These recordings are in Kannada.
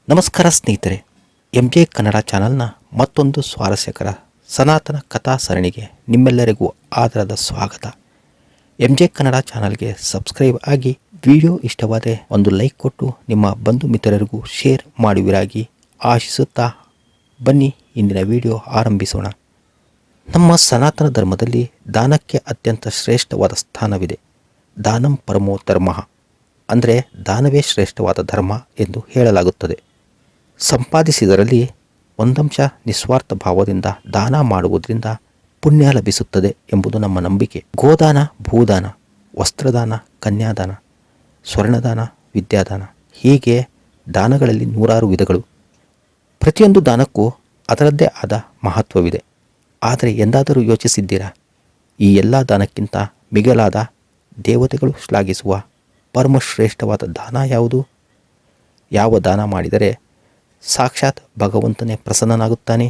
ನಮಸ್ಕಾರ ಸ್ನೇಹಿತರೆ, MJ ಕನ್ನಡ ಚಾನಲ್ನ ಮತ್ತೊಂದು ಸ್ವಾರಸ್ಯಕರ ಸನಾತನ ಕಥಾ ಸರಣಿಗೆ ನಿಮ್ಮೆಲ್ಲರಿಗೂ ಆದರದ ಸ್ವಾಗತ. MJ ಕನ್ನಡ ಚಾನಲ್ಗೆ ಸಬ್ಸ್ಕ್ರೈಬ್ ಆಗಿ, ವಿಡಿಯೋ ಇಷ್ಟವಾದರೆ ಒಂದು ಲೈಕ್ ಕೊಟ್ಟು ನಿಮ್ಮ ಬಂಧು ಮಿತ್ರರಿಗೂ ಶೇರ್ ಮಾಡುವಿರಾಗಿ ಆಶಿಸುತ್ತಾ ಬನ್ನಿ ಇಂದಿನ ವಿಡಿಯೋ ಆರಂಭಿಸೋಣ. ನಮ್ಮ ಸನಾತನ ಧರ್ಮದಲ್ಲಿ ದಾನಕ್ಕೆ ಅತ್ಯಂತ ಶ್ರೇಷ್ಠವಾದ ಸ್ಥಾನವಿದೆ. ದಾನಂ ಪರಮೋ ಧರ್ಮಃ ಅಂದರೆ ದಾನವೇ ಶ್ರೇಷ್ಠವಾದ ಧರ್ಮ ಎಂದು ಹೇಳಲಾಗುತ್ತದೆ. ಸಂಪಾದಿಸಿದರಲ್ಲಿ ಒಂದಂಶ ನಿಸ್ವಾರ್ಥ ಭಾವದಿಂದ ದಾನ ಮಾಡುವುದರಿಂದ ಪುಣ್ಯ ಲಭಿಸುತ್ತದೆ ಎಂಬುದು ನಮ್ಮ ನಂಬಿಕೆ. ಗೋದಾನ, ಭೂದಾನ, ವಸ್ತ್ರದಾನ, ಕನ್ಯಾದಾನ, ಸ್ವರ್ಣದಾನ, ವಿದ್ಯಾದಾನ, ಹೀಗೆ ದಾನಗಳಲ್ಲಿ ನೂರಾರು ವಿಧಗಳು. ಪ್ರತಿಯೊಂದು ದಾನಕ್ಕೂ ಅದರದ್ದೇ ಆದ ಮಹತ್ವವಿದೆ. ಆದರೆ ಎಂದಾದರೂ ಯೋಚಿಸಿದ್ದೀರಾ, ಈ ಎಲ್ಲ ದಾನಕ್ಕಿಂತ ಮಿಗಿಲಾದ ದೇವತೆಗಳು ಶ್ಲಾಘಿಸುವ ಪರಮಶ್ರೇಷ್ಠವಾದ ದಾನ ಯಾವುದು? ಯಾವ ದಾನ ಮಾಡಿದರೆ ಸಾಕ್ಷಾತ್ ಭಗವಂತನೇ ಪ್ರಸನ್ನನಾಗುತ್ತಾನೆ?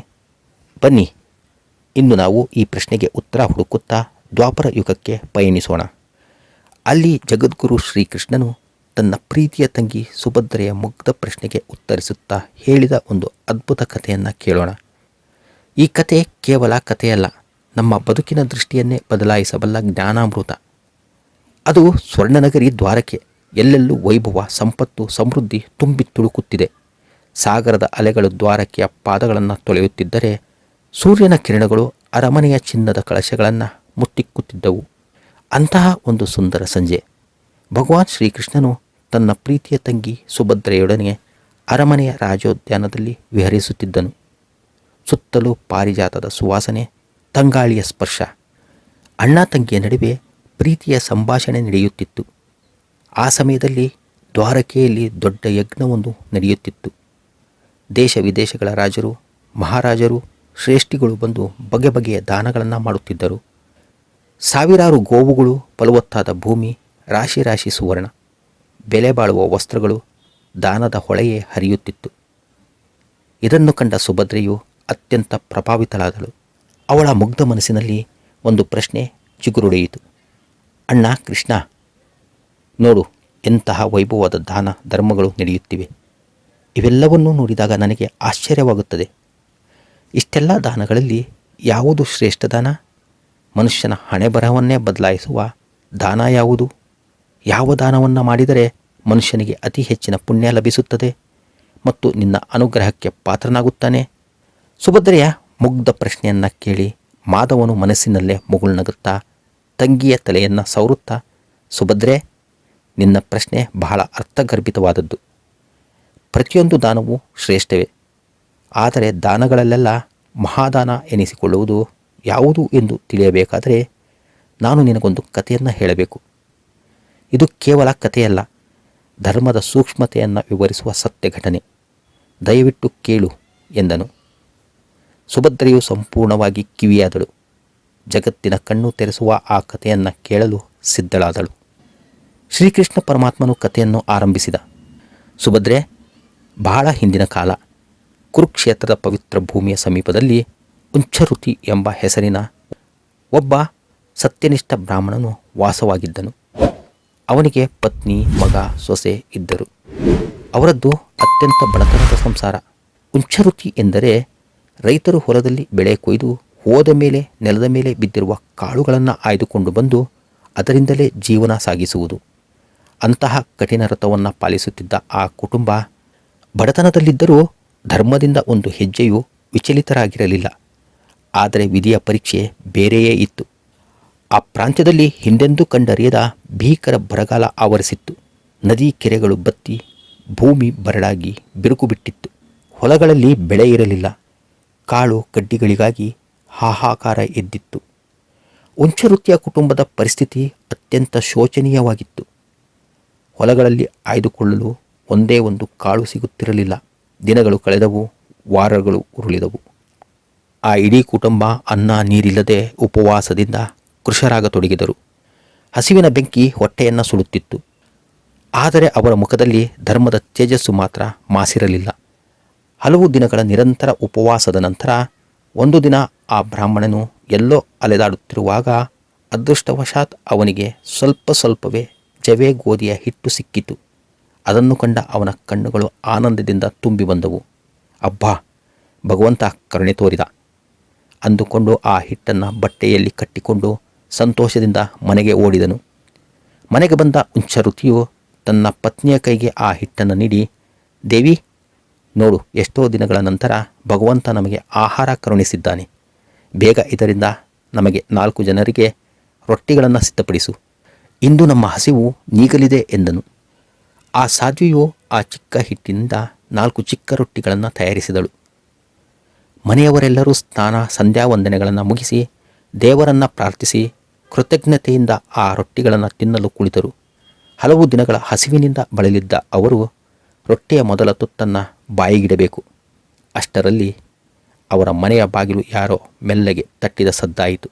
ಬನ್ನಿ, ಇಂದು ನಾವು ಈ ಪ್ರಶ್ನೆಗೆ ಉತ್ತರ ಹುಡುಕುತ್ತಾ ದ್ವಾಪರ ಯುಗಕ್ಕೆ ಪಯಣಿಸೋಣ. ಅಲ್ಲಿ ಜಗದ್ಗುರು ಶ್ರೀಕೃಷ್ಣನು ತನ್ನ ಪ್ರೀತಿಯ ತಂಗಿ ಸುಭದ್ರೆಯ ಮುಗ್ಧ ಪ್ರಶ್ನೆಗೆ ಉತ್ತರಿಸುತ್ತಾ ಹೇಳಿದ ಒಂದು ಅದ್ಭುತ ಕಥೆಯನ್ನು ಕೇಳೋಣ. ಈ ಕಥೆ ಕೇವಲ ಕಥೆಯಲ್ಲ, ನಮ್ಮ ಬದುಕಿನ ದೃಷ್ಟಿಯನ್ನೇ ಬದಲಾಯಿಸಬಲ್ಲ ಜ್ಞಾನಾಮೃತ. ಅದು ಸ್ವರ್ಣನಗರಿ ದ್ವಾರಕೆ. ಎಲ್ಲೆಲ್ಲೂ ವೈಭವ, ಸಂಪತ್ತು, ಸಮೃದ್ಧಿ ತುಂಬಿ ತುಳುಕುತ್ತಿದೆ. ಸಾಗರದ ಅಲೆಗಳು ದ್ವಾರಕೆಯ ಪಾದಗಳನ್ನು ತೊಳೆಯುತ್ತಿದ್ದರೆ ಸೂರ್ಯನ ಕಿರಣಗಳು ಅರಮನೆಯ ಚಿನ್ನದ ಕಳಶಗಳನ್ನು ಮುತ್ತಿಕ್ಕುತ್ತಿದ್ದವು. ಅಂತಹ ಒಂದು ಸುಂದರ ಸಂಜೆ ಭಗವಾನ್ ಶ್ರೀಕೃಷ್ಣನು ತನ್ನ ಪ್ರೀತಿಯ ತಂಗಿ ಸುಭದ್ರೆಯೊಡನೆ ಅರಮನೆಯ ರಾಜೋದ್ಯಾನದಲ್ಲಿ ವಿಹರಿಸುತ್ತಿದ್ದನು. ಸುತ್ತಲೂ ಪಾರಿಜಾತದ ಸುವಾಸನೆ, ತಂಗಾಳಿಯ ಸ್ಪರ್ಶ. ಅಣ್ಣ ತಂಗಿಯ ನಡುವೆ ಪ್ರೀತಿಯ ಸಂಭಾಷಣೆ ನಡೆಯುತ್ತಿತ್ತು. ಆ ಸಮಯದಲ್ಲಿ ದ್ವಾರಕೆಯಲ್ಲಿ ದೊಡ್ಡ ಯಜ್ಞವೊಂದು ನಡೆಯುತ್ತಿತ್ತು. ದೇಶ ವಿದೇಶಗಳ ರಾಜರು, ಮಹಾರಾಜರು, ಶ್ರೇಷ್ಠಿಗಳು ಬಂದು ಬಗೆ ಬಗೆಯ ದಾನಗಳನ್ನು ಮಾಡುತ್ತಿದ್ದರು. ಸಾವಿರಾರು ಗೋವುಗಳು, ಫಲವತ್ತಾದ ಭೂಮಿ, ರಾಶಿ ರಾಶಿ ಸುವರ್ಣ, ಬೆಲೆ ಬಾಳುವ ವಸ್ತ್ರಗಳು, ದಾನದ ಹೊಳೆಯೇ ಹರಿಯುತ್ತಿತ್ತು. ಇದನ್ನು ಕಂಡ ಸುಭದ್ರೆಯು ಅತ್ಯಂತ ಪ್ರಭಾವಿತಳಾದಳು. ಅವಳ ಮುಗ್ಧ ಮನಸ್ಸಿನಲ್ಲಿ ಒಂದು ಪ್ರಶ್ನೆ ಚಿಗುರುಡೆಯಿತು. ಅಣ್ಣ ಕೃಷ್ಣ, ನೋಡು, ಎಂತಹ ವೈಭವವಾದ ದಾನ ಧರ್ಮಗಳು ನಡೆಯುತ್ತಿವೆ. ಇವೆಲ್ಲವನ್ನೂ ನೋಡಿದಾಗ ನನಗೆ ಆಶ್ಚರ್ಯವಾಗುತ್ತದೆ. ಇಷ್ಟೆಲ್ಲ ದಾನಗಳಲ್ಲಿ ಯಾವುದು ಶ್ರೇಷ್ಠ ದಾನ? ಮನುಷ್ಯನ ಹಣೆಬರಹವನ್ನೇ ಬದಲಾಯಿಸುವ ದಾನ ಯಾವುದು? ಯಾವ ದಾನವನ್ನು ಮಾಡಿದರೆ ಮನುಷ್ಯನಿಗೆ ಅತಿ ಹೆಚ್ಚಿನ ಪುಣ್ಯ ಲಭಿಸುತ್ತದೆ ಮತ್ತು ನಿನ್ನ ಅನುಗ್ರಹಕ್ಕೆ ಪಾತ್ರನಾಗುತ್ತಾನೆ? ಸುಭದ್ರೆಯ ಮುಗ್ಧ ಪ್ರಶ್ನೆಯನ್ನು ಕೇಳಿ ಮಾಧವನು ಮನಸ್ಸಿನಲ್ಲೇ ಮುಗುಳ್ನಗುತ್ತಾ ತಂಗಿಯ ತಲೆಯನ್ನು ಸವರುತ್ತಾ, ಸುಭದ್ರೆ, ನಿನ್ನ ಪ್ರಶ್ನೆ ಬಹಳ ಅರ್ಥಗರ್ಭಿತವಾದದ್ದು. ಪ್ರತಿಯೊಂದು ದಾನವೂ ಶ್ರೇಷ್ಠವೇ. ಆದರೆ ದಾನಗಳಲ್ಲೆಲ್ಲ ಮಹಾದಾನ ಎನಿಸಿಕೊಳ್ಳುವುದು ಯಾವುದು ಎಂದು ತಿಳಿಯಬೇಕಾದರೆ ನಾನು ನಿನಗೊಂದು ಕಥೆಯನ್ನು ಹೇಳಬೇಕು. ಇದು ಕೇವಲ ಕಥೆಯಲ್ಲ, ಧರ್ಮದ ಸೂಕ್ಷ್ಮತೆಯನ್ನು ವಿವರಿಸುವ ಸತ್ಯ ಘಟನೆ. ದಯವಿಟ್ಟು ಕೇಳು ಎಂದನು. ಸುಭದ್ರೆಯು ಸಂಪೂರ್ಣವಾಗಿ ಕಿವಿಯಾದಳು. ಜಗತ್ತಿನ ಕಣ್ಣು ತೆರೆಸುವ ಆ ಕಥೆಯನ್ನು ಕೇಳಲು ಸಿದ್ಧಳಾದಳು. ಶ್ರೀಕೃಷ್ಣ ಪರಮಾತ್ಮನು ಕಥೆಯನ್ನು ಆರಂಭಿಸಿದ. ಸುಭದ್ರೆ, ಬಹಳ ಹಿಂದಿನ ಕಾಲ, ಕುರುಕ್ಷೇತ್ರದ ಪವಿತ್ರ ಭೂಮಿಯ ಸಮೀಪದಲ್ಲಿ ಉಂಚರುತಿ ಎಂಬ ಹೆಸರಿನ ಒಬ್ಬ ಸತ್ಯನಿಷ್ಠ ಬ್ರಾಹ್ಮಣನು ವಾಸವಾಗಿದ್ದನು. ಅವನಿಗೆ ಪತ್ನಿ, ಮಗ, ಸೊಸೆ ಇದ್ದರು. ಅವರದ್ದು ಅತ್ಯಂತ ಬಡತನದ ಸಂಸಾರ. ಉಂಚರುತಿ ಎಂದರೆ ರೈತರು ಹೊಲದಲ್ಲಿ ಬೆಳೆ ಕೊಯ್ದು ಹೋದ ಮೇಲೆ ನೆಲದ ಮೇಲೆ ಬಿದ್ದಿರುವ ಕಾಳುಗಳನ್ನು ಆಯ್ದುಕೊಂಡು ಬಂದು ಅದರಿಂದಲೇ ಜೀವನ ಸಾಗಿಸುವುದು. ಅಂತಹ ಕಠಿಣ ವ್ರತವನ್ನು ಪಾಲಿಸುತ್ತಿದ್ದ ಆ ಕುಟುಂಬ ಬಡತನದಲ್ಲಿದ್ದರೂ ಧರ್ಮದಿಂದ ಒಂದು ಹೆಜ್ಜೆಯೂ ವಿಚಲಿತರಾಗಿರಲಿಲ್ಲ. ಆದರೆ ವಿಧಿಯ ಪರೀಕ್ಷೆ ಬೇರೆಯೇ ಇತ್ತು. ಆ ಪ್ರಾಂತ್ಯದಲ್ಲಿ ಹಿಂದೆಂದೂ ಕಂಡರಿಯದ ಭೀಕರ ಬರಗಾಲ ಆವರಿಸಿತ್ತು. ನದಿ ಕೆರೆಗಳು ಬತ್ತಿ ಭೂಮಿ ಬರಡಾಗಿ ಬಿರುಕು ಬಿಟ್ಟಿತ್ತು. ಹೊಲಗಳಲ್ಲಿ ಬೆಳೆ ಇರಲಿಲ್ಲ. ಕಾಳು ಕಡ್ಡಿಗಳಿಗಾಗಿ ಹಾಹಾಕಾರ ಎದ್ದಿತ್ತು. ಉಂಚರುತಿಯ ಕುಟುಂಬದ ಪರಿಸ್ಥಿತಿ ಅತ್ಯಂತ ಶೋಚನೀಯವಾಗಿತ್ತು. ಹೊಲಗಳಲ್ಲಿ ಆಯ್ದುಕೊಳ್ಳಲು ಒಂದೇ ಒಂದು ಕಾಳು ಸಿಗುತ್ತಿರಲಿಲ್ಲ. ದಿನಗಳು ಕಳೆದವು, ವಾರಗಳು ಉರುಳಿದವು. ಆ ಇಡೀ ಕುಟುಂಬ ಅನ್ನ ನೀರಿಲ್ಲದೆ ಉಪವಾಸದಿಂದ ಕೃಶರಾಗತೊಡಗಿದರು. ಹಸಿವಿನ ಬೆಂಕಿ ಹೊಟ್ಟೆಯನ್ನು ಸುಡುತ್ತಿತ್ತು. ಆದರೆ ಅವರ ಮುಖದಲ್ಲಿ ಧರ್ಮದ ತೇಜಸ್ಸು ಮಾತ್ರ ಮಾಸಿರಲಿಲ್ಲ. ಹಲವು ದಿನಗಳ ನಿರಂತರ ಉಪವಾಸದ ನಂತರ ಒಂದು ದಿನ ಆ ಬ್ರಾಹ್ಮಣನು ಎಲ್ಲೋ ಅಲೆದಾಡುತ್ತಿರುವಾಗ ಅದೃಷ್ಟವಶಾತ್ ಅವನಿಗೆ ಸ್ವಲ್ಪವೇ ಜವೆ ಗೋಧಿಯ ಹಿಟ್ಟು ಸಿಕ್ಕಿತು. ಅದನ್ನು ಕಂಡ ಅವನ ಕಣ್ಣುಗಳು ಆನಂದದಿಂದ ತುಂಬಿ ಬಂದವು. ಅಬ್ಬಾ, ಭಗವಂತ ಕರುಣೆ ತೋರಿದ ಅಂದುಕೊಂಡು ಆ ಹಿಟ್ಟನ್ನು ಬಟ್ಟೆಯಲ್ಲಿ ಕಟ್ಟಿಕೊಂಡು ಸಂತೋಷದಿಂದ ಮನೆಗೆ ಓಡಿದನು. ಮನೆಗೆ ಬಂದ ಉಂಚರುತಿಯು ತನ್ನ ಪತ್ನಿಯ ಕೈಗೆ ಆ ಹಿಟ್ಟನ್ನು ನೀಡಿ, ದೇವಿ, ನೋಡು, ಎಷ್ಟೋ ದಿನಗಳ ನಂತರ ಭಗವಂತ ನಮಗೆ ಆಹಾರ ಕರುಣಿಸಿದ್ದಾನೆ. ಬೇಗ ಇದರಿಂದ ನಮಗೆ 4 ಜನರಿಗೆ ರೊಟ್ಟಿಗಳನ್ನು ಸಿದ್ಧಪಡಿಸು. ಇಂದು ನಮ್ಮ ಹಸಿವು ನೀಗಲಿದೆ ಎಂದನು. ಆ ಸಾಧ್ವಿಯು ಆ ಚಿಕ್ಕ ಹಿಟ್ಟಿನಿಂದ 4 ಚಿಕ್ಕ ರೊಟ್ಟಿಗಳನ್ನು ತಯಾರಿಸಿದಳು. ಮನೆಯವರೆಲ್ಲರೂ ಸ್ನಾನ ಸಂಧ್ಯಾ ವಂದನೆಗಳನ್ನು ಮುಗಿಸಿ ದೇವರನ್ನು ಪ್ರಾರ್ಥಿಸಿ ಕೃತಜ್ಞತೆಯಿಂದ ಆ ರೊಟ್ಟಿಗಳನ್ನು ತಿನ್ನಲು ಕುಳಿತರು. ಹಲವು ದಿನಗಳ ಹಸಿವಿನಿಂದ ಬಳಲಿದ್ದ ಅವರು ರೊಟ್ಟಿಯ ಮೊದಲ ತುತ್ತನ್ನು ಬಾಯಿಗಿಡಬೇಕು. ಅಷ್ಟರಲ್ಲಿ ಅವರ ಮನೆಯ ಬಾಗಿಲು ಯಾರೋ ಮೆಲ್ಲಗೆ ತಟ್ಟಿದ ಸದ್ದಾಯಿತು.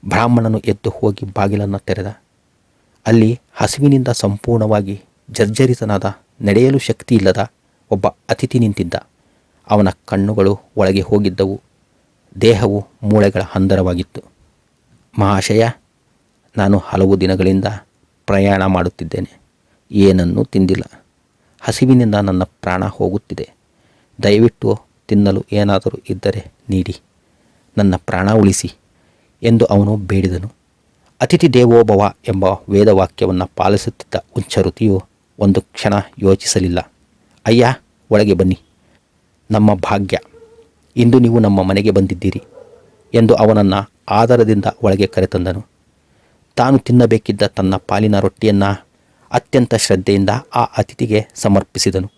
ಬ್ರಾಹ್ಮಣನು ಎದ್ದು ಹೋಗಿ ಬಾಗಿಲನ್ನು ತೆರೆದ. ಅಲ್ಲಿ ಹಸಿವಿನಿಂದ ಸಂಪೂರ್ಣವಾಗಿ ಜರ್ಜರಿತನಾದ, ನಡೆಯಲು ಶಕ್ತಿಯಿಲ್ಲದ ಒಬ್ಬ ಅತಿಥಿ ನಿಂತಿದ್ದ. ಅವನ ಕಣ್ಣುಗಳು ಒಳಗೆ ಹೋಗಿದ್ದವು. ದೇಹವು ಮೂಳೆಗಳ ಹಂದರವಾಗಿತ್ತು. ಮಹಾಶಯ, ನಾನು ಹಲವು ದಿನಗಳಿಂದ ಪ್ರಯಾಣ ಮಾಡುತ್ತಿದ್ದೇನೆ. ಏನನ್ನೂ ತಿಂದಿಲ್ಲ. ಹಸಿವಿನಿಂದ ನನ್ನ ಪ್ರಾಣ ಹೋಗುತ್ತಿದೆ. ದಯವಿಟ್ಟು ತಿನ್ನಲು ಏನಾದರೂ ಇದ್ದರೆ ನೀಡಿ, ನನ್ನ ಪ್ರಾಣ ಉಳಿಸಿ ಎಂದು ಅವನು ಬೇಡಿದನು. ಅತಿಥಿ ದೇವೋಭವ ಎಂಬ ವೇದವಾಕ್ಯವನ್ನು ಪಾಲಿಸುತ್ತಿದ್ದ ಉಂಚರುತಿಯು ಒಂದು ಕ್ಷಣ ಯೋಚಿಸಲಿಲ್ಲ. ಅಯ್ಯ, ಒಳಗೆ ಬನ್ನಿ, ನಮ್ಮ ಭಾಗ್ಯ, ಇಂದು ನೀವು ನಮ್ಮ ಮನೆಗೆ ಬಂದಿದ್ದೀರಿ ಎಂದು ಅವನನ್ನು ಆದರದಿಂದ ಒಳಗೆ ಕರೆತಂದನು. ತಾನು ತಿನ್ನಬೇಕಿದ್ದ ತನ್ನ ಪಾಲಿನ ರೊಟ್ಟಿಯನ್ನು ಅತ್ಯಂತ ಶ್ರದ್ಧೆಯಿಂದ ಆ ಅತಿಥಿಗೆ ಸಮರ್ಪಿಸಿದನು.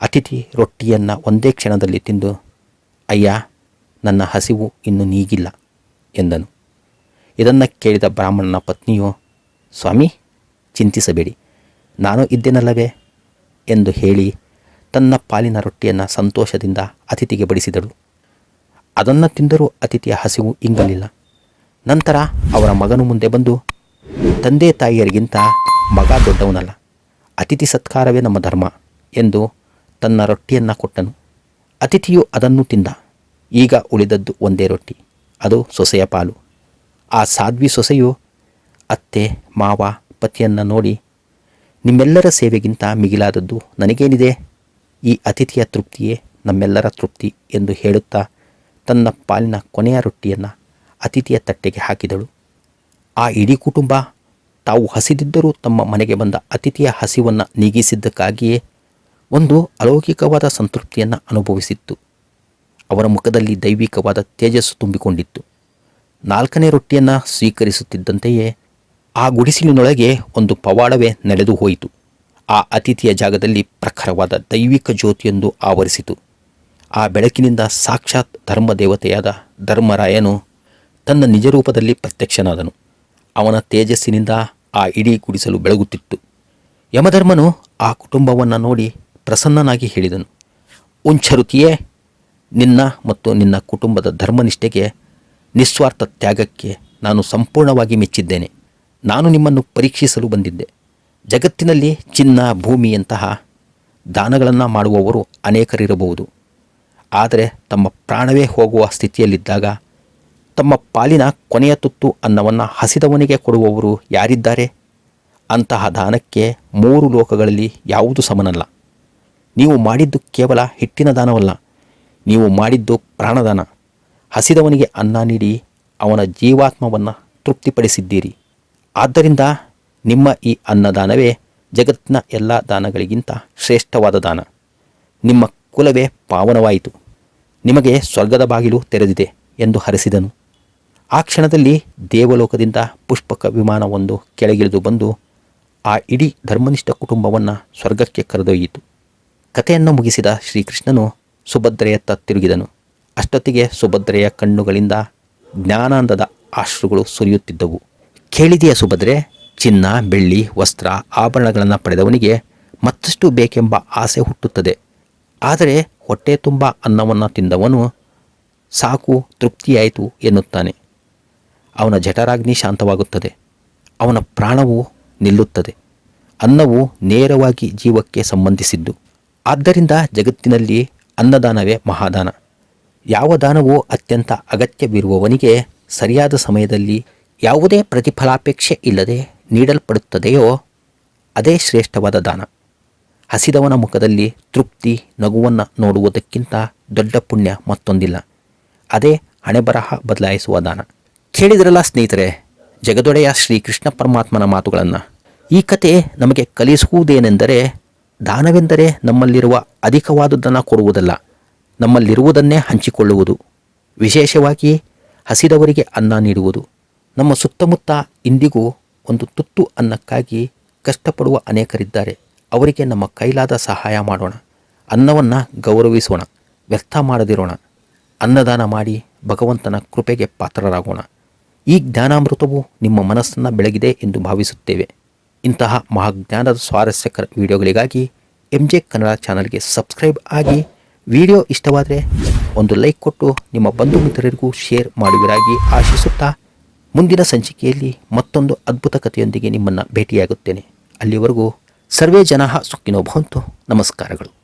ಅತಿಥಿ ರೊಟ್ಟಿಯನ್ನು ಒಂದೇ ಕ್ಷಣದಲ್ಲಿ ತಿಂದು, ಅಯ್ಯ, ನನ್ನ ಹಸಿವು ಇನ್ನೂ ನೀಗಿಲ್ಲ ಎಂದನು. ಇದನ್ನು ಕೇಳಿದ ಬ್ರಾಹ್ಮಣನ ಪತ್ನಿಯು, ಸ್ವಾಮಿ, ಚಿಂತಿಸಬೇಡಿ, ನಾನು ಇದ್ದೇನಲ್ಲವೇ ಎಂದು ಹೇಳಿ ತನ್ನ ಪಾಲಿನ ರೊಟ್ಟಿಯನ್ನು ಸಂತೋಷದಿಂದ ಅತಿಥಿಗೆ ಬಡಿಸಿದಳು. ಅದನ್ನು ತಿಂದರೂ ಅತಿಥಿಯ ಹಸಿವು ಇಂಗಲಿಲ್ಲ. ನಂತರ ಅವರ ಮಗನು ಮುಂದೆ ಬಂದು, ತಂದೆ ತಾಯಿಯರಿಗಿಂತ ಮಗ ದೊಡ್ಡವನಲ್ಲ, ಅತಿಥಿ ಸತ್ಕಾರವೇ ನಮ್ಮ ಧರ್ಮ ಎಂದು ತನ್ನ ರೊಟ್ಟಿಯನ್ನು ಕೊಟ್ಟನು. ಅತಿಥಿಯು ಅದನ್ನು ತಿಂದ. ಈಗ ಉಳಿದದ್ದು ಒಂದೇ ರೊಟ್ಟಿ, ಅದು ಸೊಸೆಯ ಪಾಲು. ಆ ಸಾಧ್ವಿ ಸೊಸೆಯು ಅತ್ತೆ, ಮಾವ, ಪತಿಯನ್ನು ನೋಡಿ, ನಿಮ್ಮೆಲ್ಲರ ಸೇವೆಗಿಂತ ಮಿಗಿಲಾದದ್ದು ನನಗೇನಿದೆ? ಈ ಅತಿಥಿಯ ತೃಪ್ತಿಯೇ ನಮ್ಮೆಲ್ಲರ ತೃಪ್ತಿ ಎಂದು ಹೇಳುತ್ತಾ ತನ್ನ ಪಾಲಿನ ಕೊನೆಯ ರೊಟ್ಟಿಯನ್ನು ಅತಿಥಿಯ ತಟ್ಟೆಗೆ ಹಾಕಿದಳು. ಆ ಇಡೀ ಕುಟುಂಬ ತಾವು ಹಸಿದಿದ್ದರೂ ತಮ್ಮ ಮನೆಗೆ ಬಂದ ಅತಿಥಿಯ ಹಸಿವನ್ನು ನೀಗಿಸಿದ್ದಕ್ಕಾಗಿಯೇ ಒಂದು ಅಲೌಕಿಕವಾದ ಸಂತೃಪ್ತಿಯನ್ನು ಅನುಭವಿಸಿತ್ತು. ಅವರ ಮುಖದಲ್ಲಿ ದೈವಿಕವಾದ ತೇಜಸ್ಸು ತುಂಬಿಕೊಂಡಿತ್ತು. 4ನೇ ರೊಟ್ಟಿಯನ್ನು ಸ್ವೀಕರಿಸುತ್ತಿದ್ದಂತೆಯೇ ಆ ಗುಡಿಸಿಲಿನೊಳಗೆ ಒಂದು ಪವಾಡವೇ ನಡೆದು ಹೋಯಿತು. ಆ ಅತಿಥಿಯ ಜಾಗದಲ್ಲಿ ಪ್ರಖರವಾದ ದೈವಿಕ ಜ್ಯೋತಿಯೊಂದು ಆವರಿಸಿತು. ಆ ಬೆಳಕಿನಿಂದ ಸಾಕ್ಷಾತ್ ಧರ್ಮದೇವತೆಯಾದ ಧರ್ಮರಾಯನು ತನ್ನ ನಿಜರೂಪದಲ್ಲಿ ಪ್ರತ್ಯಕ್ಷನಾದನು. ಅವನ ತೇಜಸ್ಸಿನಿಂದ ಆ ಇಡೀ ಗುಡಿಸಲು ಬೆಳಗುತ್ತಿತ್ತು. ಯಮಧರ್ಮನು ಆ ಕುಟುಂಬವನ್ನು ನೋಡಿ ಪ್ರಸನ್ನನಾಗಿ ಹೇಳಿದನು, ಉಂಚರುತಿಯೇ, ನಿನ್ನ ಮತ್ತು ನಿನ್ನ ಕುಟುಂಬದ ಧರ್ಮನಿಷ್ಠೆಗೆ, ನಿಸ್ವಾರ್ಥ ತ್ಯಾಗಕ್ಕೆ ನಾನು ಸಂಪೂರ್ಣವಾಗಿ ಮೆಚ್ಚಿದ್ದೇನೆ. ನಾನು ನಿಮ್ಮನ್ನು ಪರೀಕ್ಷಿಸಲು ಬಂದಿದ್ದೆ. ಜಗತ್ತಿನಲ್ಲಿ ಚಿನ್ನ, ಭೂಮಿಯಂತಹ ದಾನಗಳನ್ನು ಮಾಡುವವರು ಅನೇಕರಿರಬಹುದು. ಆದರೆ ತಮ್ಮ ಪ್ರಾಣವೇ ಹೋಗುವ ಸ್ಥಿತಿಯಲ್ಲಿದ್ದಾಗ ತಮ್ಮ ಪಾಲಿನ ಕೊನೆಯ ತುತ್ತು ಅನ್ನವನ್ನು ಹಸಿದವನಿಗೆ ಕೊಡುವವರು ಯಾರಿದ್ದಾರೆ? ಅಂತಹ ದಾನಕ್ಕೆ 3 ಲೋಕಗಳಲ್ಲಿ ಯಾವುದೂ ಸಮನಲ್ಲ. ನೀವು ಮಾಡಿದ್ದು ಕೇವಲ ಹಿಟ್ಟಿನ ದಾನವಲ್ಲ, ನೀವು ಮಾಡಿದ್ದು ಪ್ರಾಣದಾನ. ಹಸಿದವನಿಗೆ ಅನ್ನ ನೀಡಿ ಅವನ ಜೀವಾತ್ಮವನ್ನು ತೃಪ್ತಿಪಡಿಸಿದ್ದೀರಿ. ಆದ್ದರಿಂದ ನಿಮ್ಮ ಈ ಅನ್ನದಾನವೇ ಜಗತ್ತಿನ ಎಲ್ಲ ದಾನಗಳಿಗಿಂತ ಶ್ರೇಷ್ಠವಾದ ದಾನ. ನಿಮ್ಮ ಕುಲವೇ ಪಾವನವಾಯಿತು. ನಿಮಗೆ ಸ್ವರ್ಗದ ಬಾಗಿಲು ತೆರೆದಿದೆ ಎಂದು ಹರಿಸಿದನು. ಆ ಕ್ಷಣದಲ್ಲಿ ದೇವಲೋಕದಿಂದ ಪುಷ್ಪಕ ವಿಮಾನವೊಂದು ಕೆಳಗಿಳಿದು ಬಂದು ಆ ಇಡೀ ಧರ್ಮನಿಷ್ಠ ಕುಟುಂಬವನ್ನು ಸ್ವರ್ಗಕ್ಕೆ ಕರೆದೊಯ್ಯಿತು. ಕಥೆಯನ್ನು ಮುಗಿಸಿದ ಶ್ರೀಕೃಷ್ಣನು ಸುಭದ್ರೆಯತ್ತ ತಿರುಗಿದನು. ಅಷ್ಟೊತ್ತಿಗೆ ಸುಭದ್ರೆಯ ಕಣ್ಣುಗಳಿಂದ ಜ್ಞಾನಾನಂದದ ಅಶ್ರುಗಳು ಸುರಿಯುತ್ತಿದ್ದವು. ಕೇಳಿದೆಯ ಸುಭದ್ರೆ, ಚಿನ್ನ, ಬೆಳ್ಳಿ, ವಸ್ತ್ರ, ಆಭರಣಗಳನ್ನು ಪಡೆದವನಿಗೆ ಮತ್ತಷ್ಟು ಬೇಕೆಂಬ ಆಸೆ ಹುಟ್ಟುತ್ತದೆ. ಆದರೆ ಹೊಟ್ಟೆ ತುಂಬ ಅನ್ನವನ್ನು ತಿಂದವನು ಸಾಕು, ತೃಪ್ತಿಯಾಯಿತು ಎನ್ನುತ್ತಾನೆ. ಅವನ ಜಠರಾಗ್ನಿ ಶಾಂತವಾಗುತ್ತದೆ. ಅವನ ಪ್ರಾಣವು ನಿಲ್ಲುತ್ತದೆ. ಅನ್ನವು ನೇರವಾಗಿ ಜೀವಕ್ಕೆ ಸಂಬಂಧಿಸಿದ್ದು. ಆದ್ದರಿಂದ ಜಗತ್ತಿನಲ್ಲಿ ಅನ್ನದಾನವೇ ಮಹಾದಾನ. ಯಾವ ದಾನವು ಅತ್ಯಂತ ಅಗತ್ಯವಿರುವವನಿಗೆ ಸರಿಯಾದ ಸಮಯದಲ್ಲಿ ಯಾವುದೇ ಪ್ರತಿಫಲಾಪೇಕ್ಷೆ ಇಲ್ಲದೆ ನೀಡಲ್ಪಡುತ್ತದೆಯೋ ಅದೇ ಶ್ರೇಷ್ಠವಾದ ದಾನ. ಹಸಿದವನ ಮುಖದಲ್ಲಿ ತೃಪ್ತಿ ನಗುವನ್ನು ನೋಡುವುದಕ್ಕಿಂತ ದೊಡ್ಡ ಪುಣ್ಯ ಮತ್ತೊಂದಿಲ್ಲ. ಅದೇ ಹಣೆಬರಹ ಬದಲಾಯಿಸುವ ದಾನ. ಕೇಳಿದ್ರಲ್ಲ ಸ್ನೇಹಿತರೆ, ಜಗದೊಡೆಯ ಶ್ರೀ ಕೃಷ್ಣ ಪರಮಾತ್ಮನ ಮಾತುಗಳನ್ನು. ಈ ಕತೆ ನಮಗೆ ಕಲಿಸುವುದೇನೆಂದರೆ, ದಾನವೆಂದರೆ ನಮ್ಮಲ್ಲಿರುವ ಅಧಿಕವಾದುದನ್ನು ಕೊಡುವುದಲ್ಲ, ನಮ್ಮಲ್ಲಿರುವುದನ್ನೇ ಹಂಚಿಕೊಳ್ಳುವುದು. ವಿಶೇಷವಾಗಿ ಹಸಿದವರಿಗೆ ಅನ್ನ ನೀಡುವುದು. ನಮ್ಮ ಸುತ್ತಮುತ್ತ ಇಂದಿಗೂ ಒಂದು ತುತ್ತು ಅನ್ನಕ್ಕಾಗಿ ಕಷ್ಟಪಡುವ ಅನೇಕರಿದ್ದಾರೆ. ಅವರಿಗೆ ನಮ್ಮ ಕೈಲಾದ ಸಹಾಯ ಮಾಡೋಣ. ಅನ್ನವನ್ನು ಗೌರವಿಸೋಣ, ವ್ಯರ್ಥ ಮಾಡದಿರೋಣ. ಅನ್ನದಾನ ಮಾಡಿ ಭಗವಂತನ ಕೃಪೆಗೆ ಪಾತ್ರರಾಗೋಣ. ಈ ಜ್ಞಾನಾಮೃತವು ನಿಮ್ಮ ಮನಸ್ಸನ್ನು ಬೆಳಗಿದೆ ಎಂದು ಭಾವಿಸುತ್ತೇವೆ. ಇಂತಹ ಮಹಾಜ್ಞಾನದ ಸ್ವಾರಸ್ಯಕರ ವಿಡಿಯೋಗಳಿಗಾಗಿ MJ ಕನ್ನಡ ಚಾನಲ್ಗೆ ಸಬ್ಸ್ಕ್ರೈಬ್ ಆಗಿ. ವಿಡಿಯೋ ಇಷ್ಟವಾದರೆ ಒಂದು ಲೈಕ್ ಕೊಟ್ಟು ನಿಮ್ಮ ಬಂಧು ಮಿತ್ರರಿಗೂ ಶೇರ್ ಮಾಡುವಿರಾಗಿ ಆಶಿಸುತ್ತಾ, ಮುಂದಿನ ಸಂಚಿಕೆಯಲ್ಲಿ ಮತ್ತೊಂದು ಅದ್ಭುತ ಕಥೆಯೊಂದಿಗೆ ನಿಮ್ಮನ್ನು ಭೇಟಿಯಾಗುತ್ತೇನೆ. ಅಲ್ಲಿವರೆಗೂ ಸರ್ವೇ ಜನಾಃ ಸುಖಿನೋ ಭವಂತು. ನಮಸ್ಕಾರಗಳು.